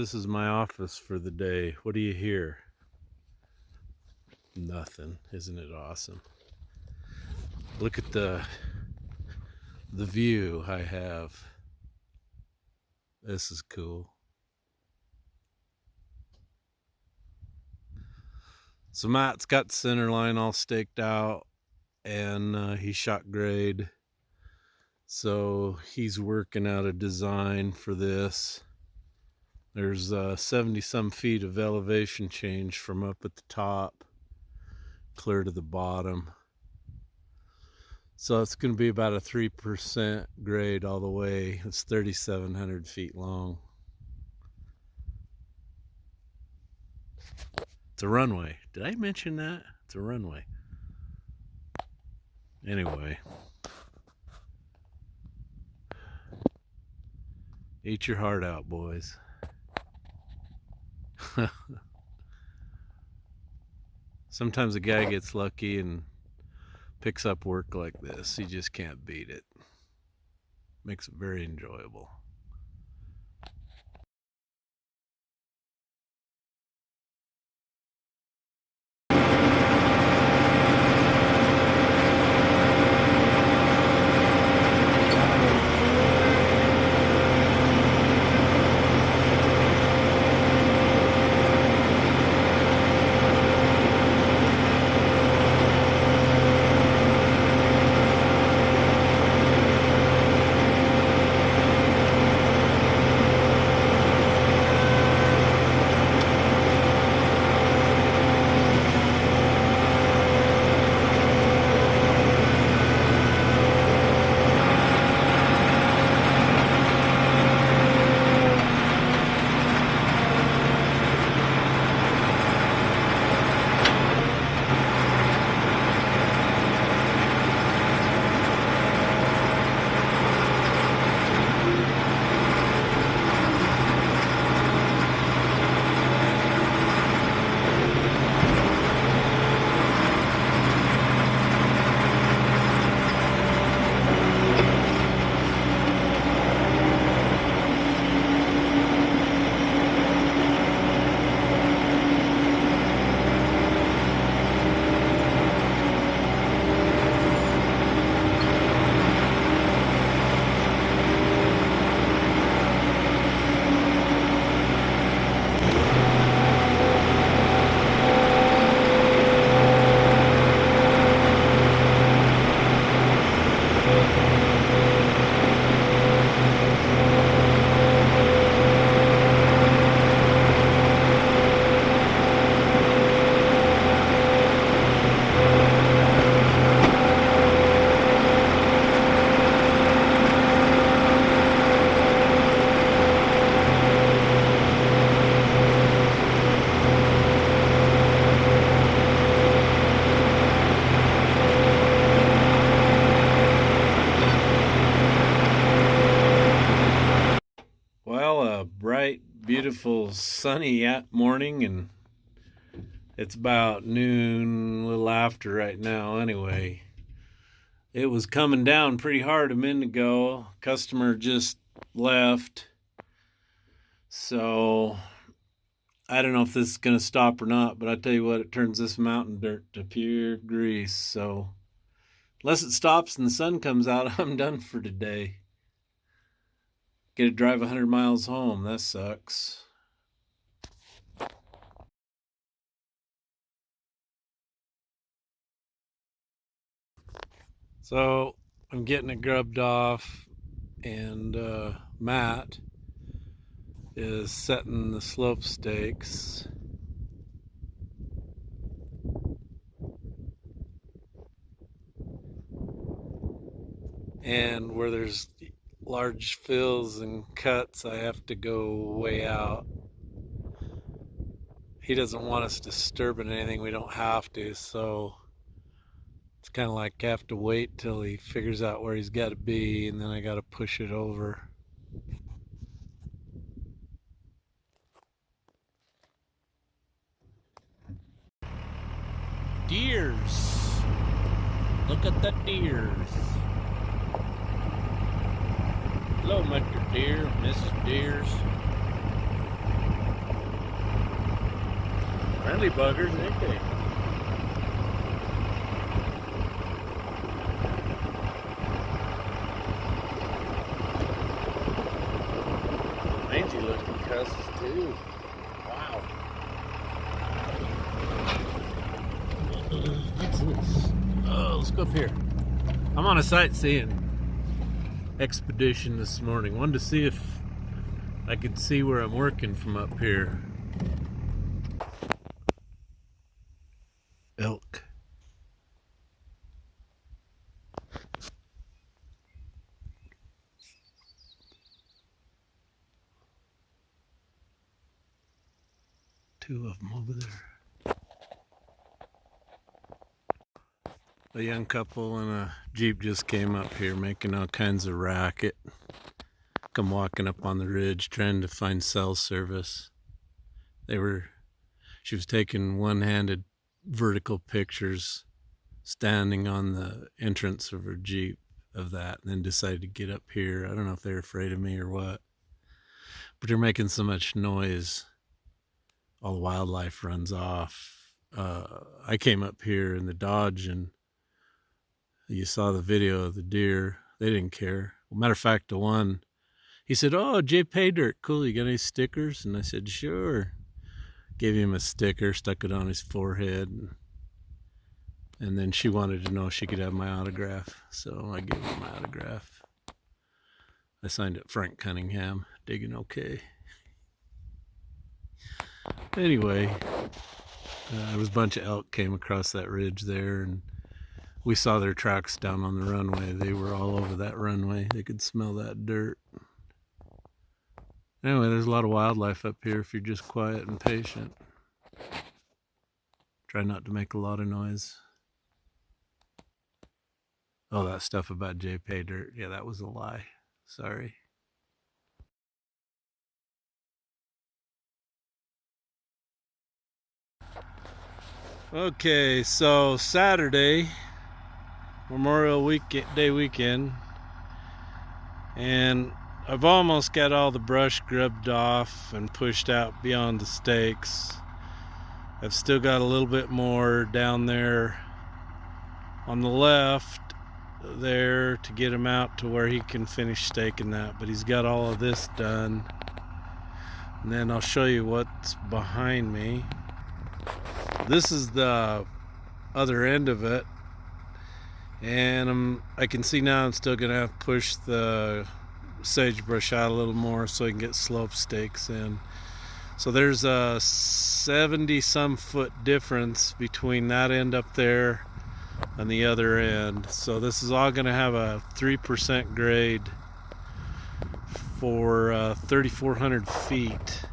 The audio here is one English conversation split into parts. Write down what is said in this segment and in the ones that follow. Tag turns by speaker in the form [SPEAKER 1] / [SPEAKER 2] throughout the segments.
[SPEAKER 1] this is my office for the day. What do you hear? Nothing. Isn't it awesome? Look at the view I have. This is cool. So Matt's got the center line all staked out, and he shot grade. So he's working out a design for this. There's 70 some feet of elevation change from up at the top clear to the bottom. So it's going to be about a 3% grade all the way. It's 3,700 feet long. It's a runway. Did I mention that? It's a runway. Anyway. Eat your heart out, boys. Sometimes a guy gets lucky and picks up work like this. He just can't beat it. Makes it very enjoyable. Bright, beautiful, sunny morning, and it's about noon, a little after right now anyway. It was coming down pretty hard a minute ago. Customer just left. So I don't know if this is going to stop or not, but I tell you what, it turns this mountain dirt to pure grease. So unless it stops and the sun comes out, I'm done for today. Get to drive 100 miles home. That sucks. So I'm getting it grubbed off, and Matt is setting the slope stakes. And where there's large fills and cuts, I have to go way out. He doesn't want us disturbing anything we don't have to, so it's kind of like I have to wait till he figures out where he's got to be, and then I got to push it over. Deers. Look at the deers. Hello, Mr. Deer, Mrs. Deers. Friendly buggers, ain't they? Mangy looking cusses too. Wow. What's this? Oh, let's go up here. I'm on a sightseeing expedition this morning. Wanted to see if I could see where I'm working from up here. Elk. Two of them over there. A young couple in a Jeep just came up here making all kinds of racket. Come walking up on the ridge trying to find cell service. She was taking one-handed vertical pictures standing on the entrance of her Jeep of that, and then decided to get up here. I don't know if they're afraid of me or what, but they're making so much noise. All the wildlife runs off. I came up here in the Dodge, and you saw the video of the deer. They didn't care. Well, matter of fact, the one, he said, "Oh, Jpaydirt, cool, you got any stickers?" And I said, "Sure." Gave him a sticker, stuck it on his forehead, and then she wanted to know if she could have my autograph, so I gave her my autograph. I signed it Frank Cunningham, digging okay. Anyway, there was a bunch of elk came across that ridge there, and we saw their tracks down on the runway. They were all over that runway. They could smell that dirt. Anyway, there's a lot of wildlife up here if you're just quiet and patient. Try not to make a lot of noise. Oh, that stuff about Jpaydirt. Yeah, that was a lie. Sorry. Okay, so Saturday, Memorial Day weekend, and I've almost got all the brush grubbed off and pushed out beyond the stakes. I've still got a little bit more down there on the left there to get him out to where he can finish staking that, but he's got all of this done. And then I'll show you what's behind me. This is the other end of it, and I can see now I'm still gonna have to push the sagebrush out a little more so I can get slope stakes in. So there's a 70 some foot difference between that end up there and the other end. So this is all gonna have a 3% grade for 3,400 feet.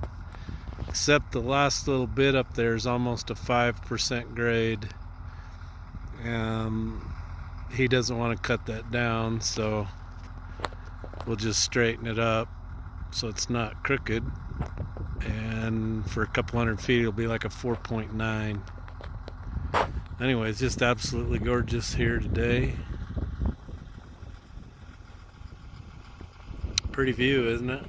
[SPEAKER 1] Except the last little bit up there is almost a 5% grade. He doesn't want to cut that down, so we'll just straighten it up so it's not crooked. And for a couple hundred feet, it'll be like a 4.9. Anyway, it's just absolutely gorgeous here today. Pretty view, isn't it?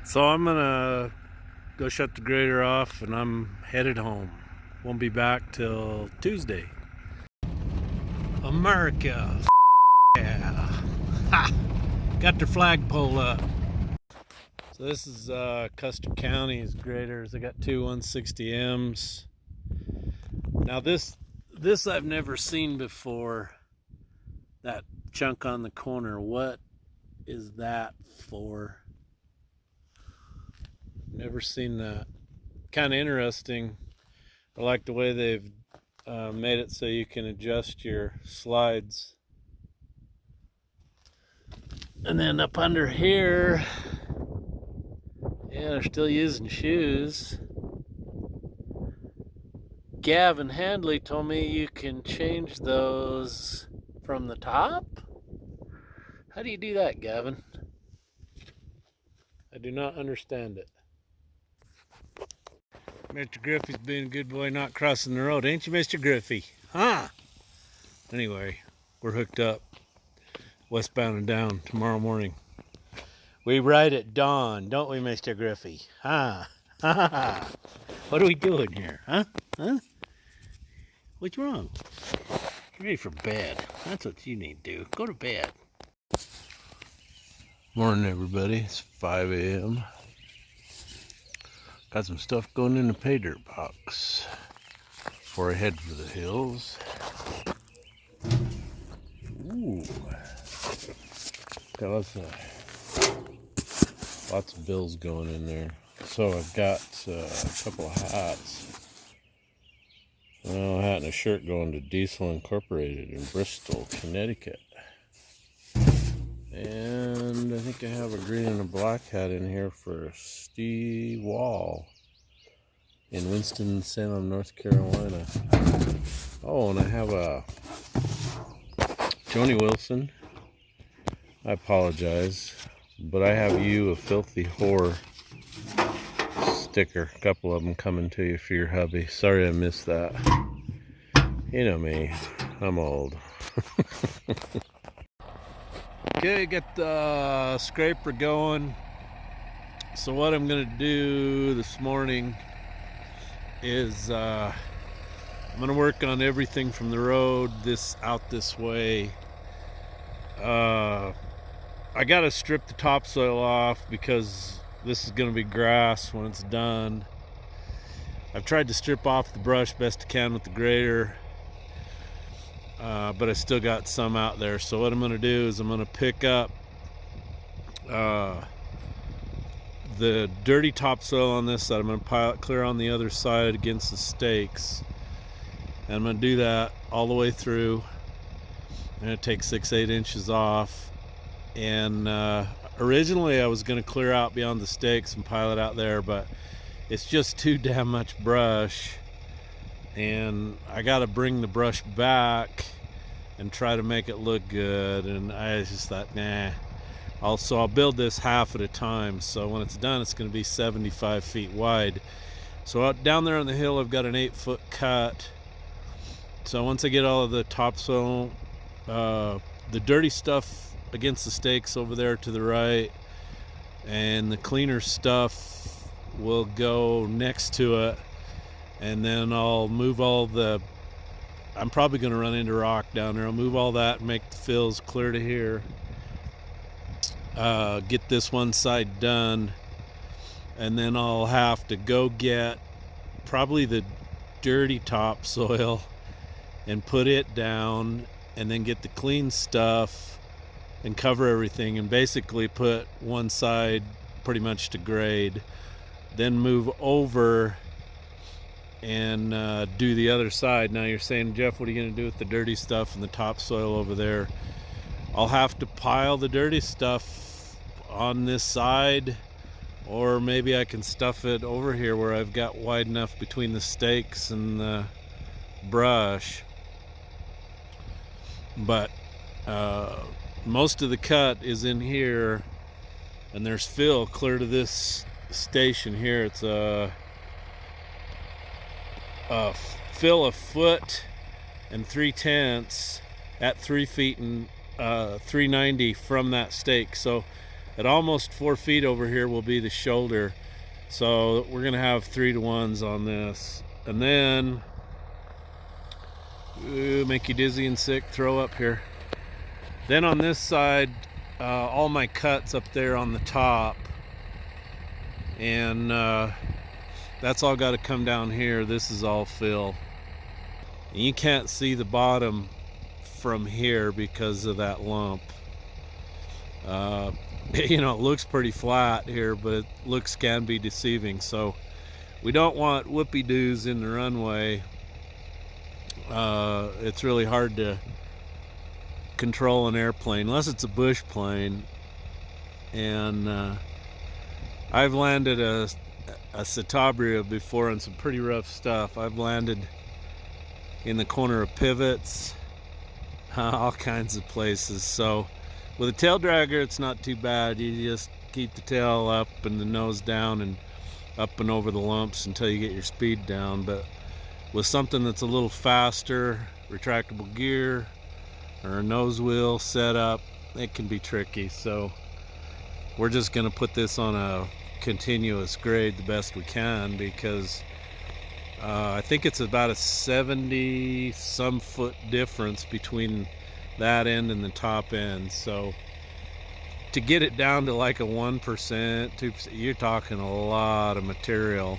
[SPEAKER 1] So I'm gonna go shut the grader off and I'm headed home. Won't be back till Tuesday. America, yeah. Ha! Got their flagpole up. So this is Custer County's graders. I got two 160Ms. Now this I've never seen before. That chunk on the corner, what is that for? Never seen that. Kind of interesting. I like the way they've made it so you can adjust your slides. And then up under here, yeah, they're still using shoes. Gavin Handley told me you can change those from the top. How do you do that, Gavin? I do not understand it. Mr. Griffey's being a good boy, not crossing the road, ain't you, Mr. Griffey? Huh? Anyway, we're hooked up. westbound and down tomorrow morning. We ride at dawn, don't we, Mr. Griffey? Huh? What are we doing here? Huh? What's wrong? You're ready for bed. That's what you need to do. Go to bed. Morning, everybody. It's 5 a.m. Got some stuff going in the pay dirt box before I head for the hills. Ooh. Got lots of bills going in there. So I've got a couple of hats. A hat and a shirt going to Diesel Incorporated in Bristol, Connecticut. And I think I have a green and a black hat in here for Steve Wall in Winston-Salem, North Carolina. Oh, and I have a Joni Wilson. I apologize, but I have you a filthy whore sticker. A couple of them coming to you for your hubby. Sorry I missed that. You know me, I'm old. Okay, get the scraper going. So what I'm gonna do this morning is I'm gonna work on everything from the road out this way. I gotta strip the topsoil off because this is gonna be grass when it's done. I've tried to strip off the brush best I can with the grader, but I still got some out there. So what I'm gonna do is I'm gonna pick up the dirty topsoil on this side. I'm gonna pile it clear on the other side against the stakes, and I'm gonna do that all the way through. I'm gonna take 6-8 inches off, and originally I was gonna clear out beyond the stakes and pile it out there, but it's just too damn much brush, and I gotta bring the brush back and try to make it look good. And I just thought, nah. Also, I'll build this half at a time, so when it's done it's going to be 75 feet wide. So out down there on the hill I've got an 8-foot cut. So once I get all of the topsoil, the dirty stuff against the stakes over there to the right, and the cleaner stuff will go next to it, and then I'll move all the, I'm probably going to run into rock down there. I'll move all that and make the fills clear to here. Get this one side done, and then I'll have to go get probably the dirty topsoil and put it down, and then get the clean stuff and cover everything, and basically put one side pretty much to grade, then move over and do the other side. Now you're saying, Jeff, what are you going to do with the dirty stuff and the topsoil over there? I'll have to pile the dirty stuff on this side, or maybe I can stuff it over here where I've got wide enough between the stakes and the brush. But most of the cut is in here, and there's fill clear to this station here. It's a fill 1 foot and 3/10 at 3 feet and 390 from that stake. So at almost 4 feet over here will be the shoulder. So we're gonna have 3-to-1s on this, and then make you dizzy and sick, throw up here. Then on this side, all my cuts up there on the top, and that's all got to come down here. This is all fill, and you can't see the bottom from here because of that lump. You know, it looks pretty flat here, but looks can be deceiving. So we don't want whoopie-doos in the runway. It's really hard to control an airplane unless it's a bush plane. And I've landed a Citabria before on some pretty rough stuff. I've landed in the corner of pivots, all kinds of places. So with a tail dragger, it's not too bad. You just keep the tail up and the nose down and up and over the lumps until you get your speed down. But with something that's a little faster, retractable gear or a nose wheel setup, it can be tricky. So we're just going to put this on a continuous grade the best we can, because I think it's about a 70 some foot difference between that end and the top end. So to get it down to like a 1%, 2%, you're talking a lot of material,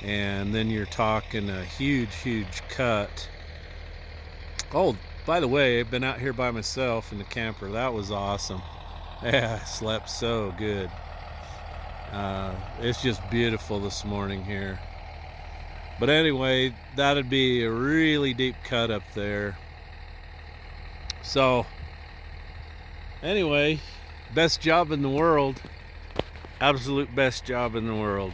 [SPEAKER 1] and then you're talking a huge cut. Oh, by the way, I've been out here by myself in the camper. That was awesome. Yeah, I slept so good. It's just beautiful this morning here. But anyway, that'd be a really deep cut up there. So anyway, best job in the world. Absolute best job in the world.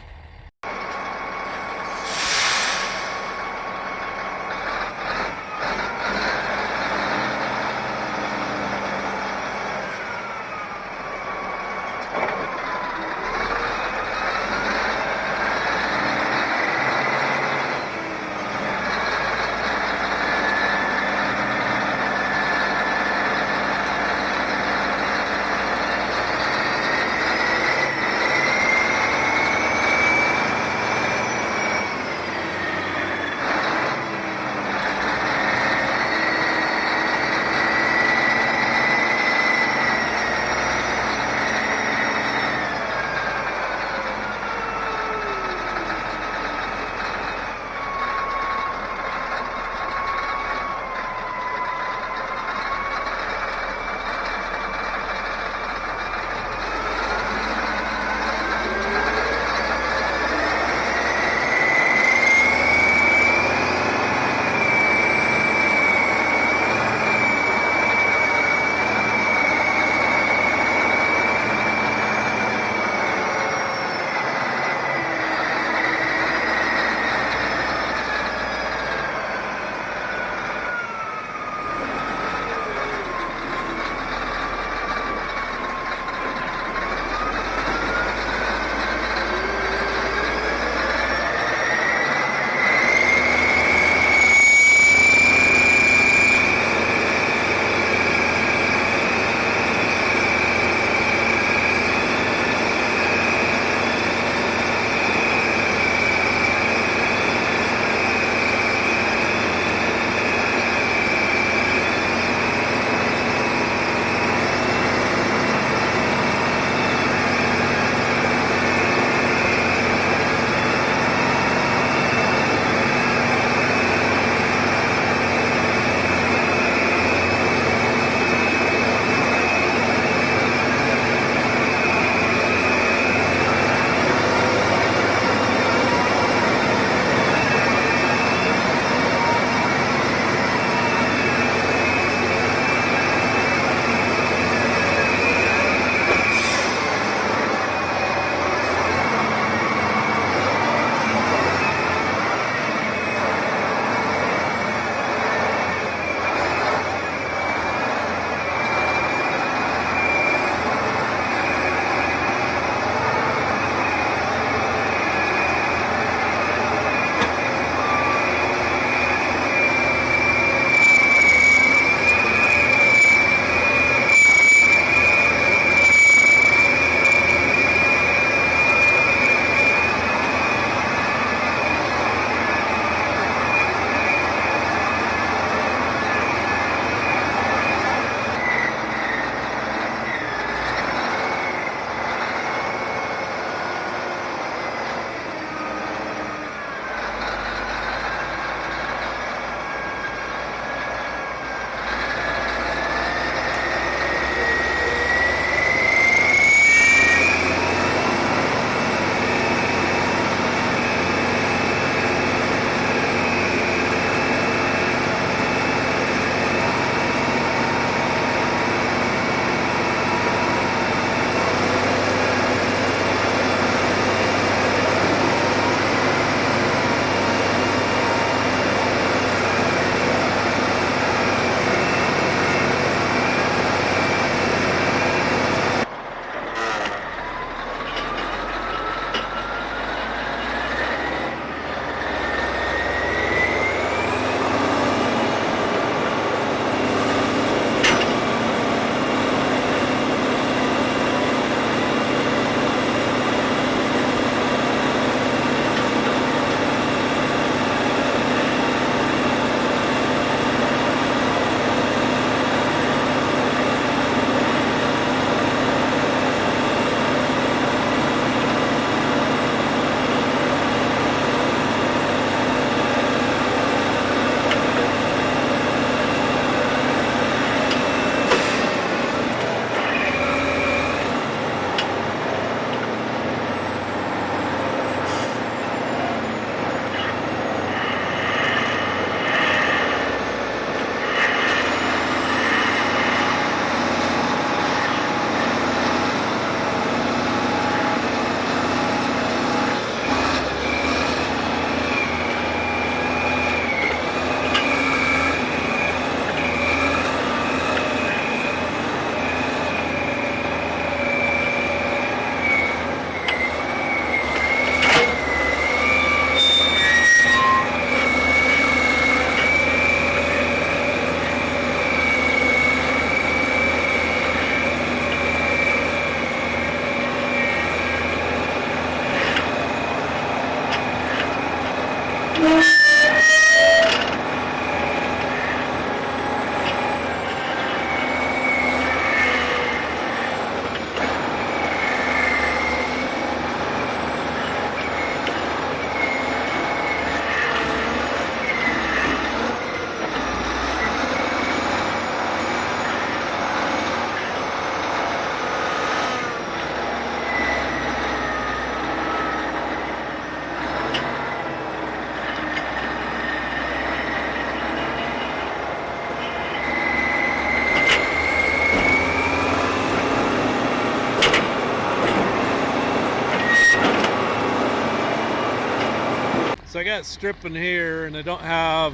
[SPEAKER 1] I got stripping here and I don't have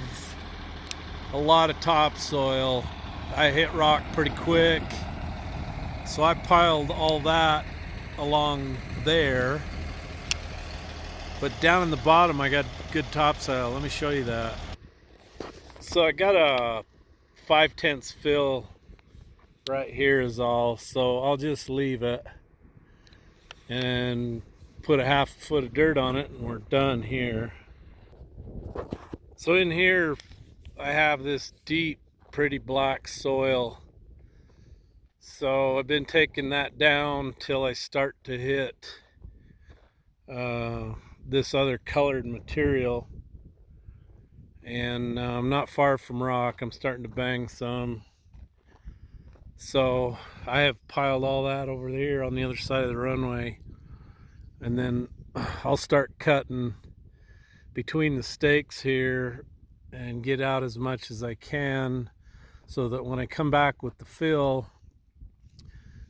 [SPEAKER 1] a lot of topsoil. I hit rock pretty quick, so I piled all that along there. But down in the bottom I got good topsoil. Let me show you that. So I got a 5/10 fill right here is all, so I'll just leave it and put a half foot of dirt on it and we're done here. So in here I have this deep, pretty black soil. So I've been taking that down till I start to hit this other colored material. And I'm not far from rock. I'm starting to bang some. So I have piled all that over there on the other side of the runway. And then I'll start cutting between the stakes here and get out as much as I can so that when I come back with the fill,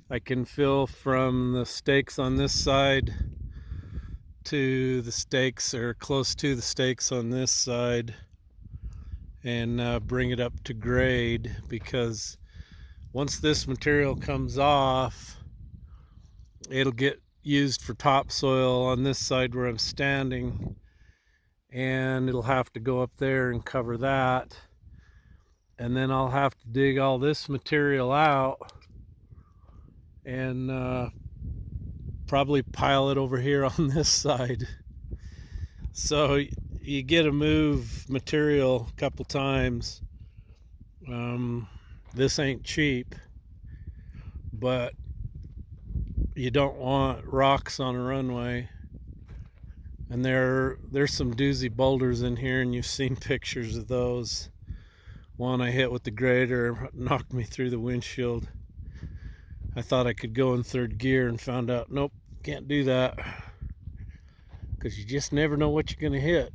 [SPEAKER 1] I can fill from the stakes on this side to the stakes, or close to the stakes on this side, and bring it up to grade, because once this material comes off, it'll get used for topsoil on this side where I'm standing, and it'll have to go up there and cover that, and then I'll have to dig all this material out and probably pile it over here on this side. So you get to move material a couple times. This ain't cheap, but you don't want rocks on a runway. And there's some doozy boulders in here, and you've seen pictures of those. One I hit with the grader knocked me through the windshield. I thought I could go in third gear and found out, nope, can't do that, because you just never know what you're gonna hit.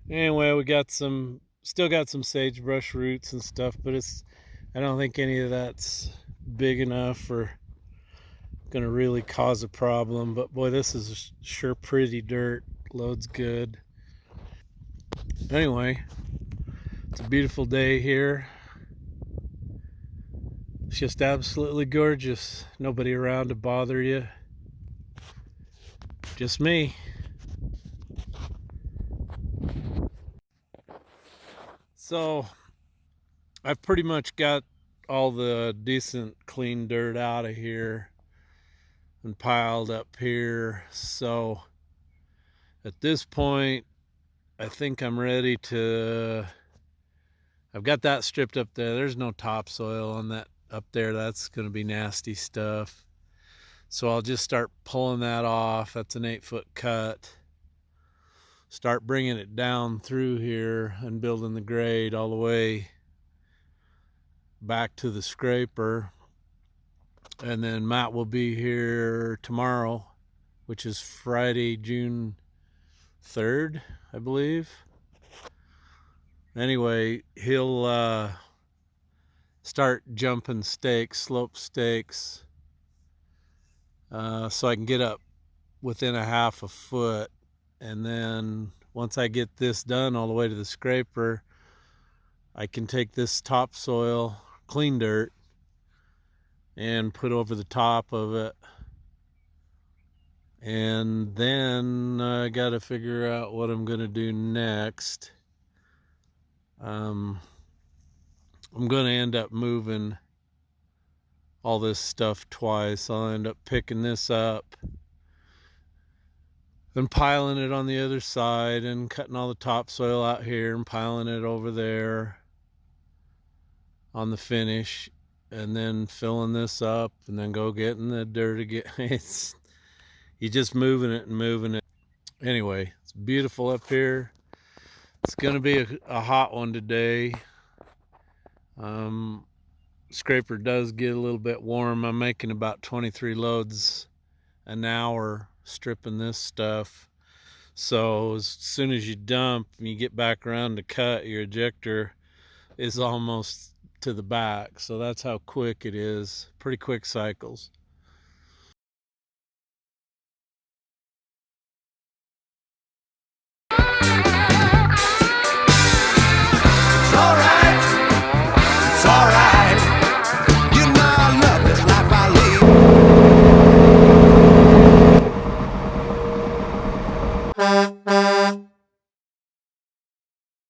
[SPEAKER 1] Anyway, we got still got some sagebrush roots and stuff, but I don't think any of that's big enough or gonna really cause a problem. But boy, this is sure pretty dirt. Loads good. Anyway, it's a beautiful day here. It's just absolutely gorgeous. Nobody around to bother you. Just me. So I've pretty much got all the decent clean dirt out of here and piled up here. So at this point, I think I'm ready to, I've got that stripped up there. There's no topsoil on that up there. That's going to be nasty stuff. So I'll just start pulling that off. That's an 8-foot cut. Start bringing it down through here and building the grade all the way back to the scraper. And then Matt will be here tomorrow, which is Friday, June 3rd, I believe. Anyway, he'll start jumping stakes, slope stakes, so I can get up within a half a foot. And then once I get this done all the way to the scraper, I can take this topsoil, clean dirt, and put over the top of it. And then I got to figure out what I'm going to do next. I'm going to end up moving all this stuff twice. I'll end up picking this up and piling it on the other side and cutting all the topsoil out here and piling it over there on the finish, and then filling this up and then go getting the dirt again. You're just moving it and moving it. Anyway, it's beautiful up here. It's gonna be a hot one today. Scraper does get a little bit warm. I'm making about 23 loads an hour stripping this stuff. So as soon as you dump and you get back around to cut, your ejector is almost to the back. So that's how quick it is. Pretty quick cycles.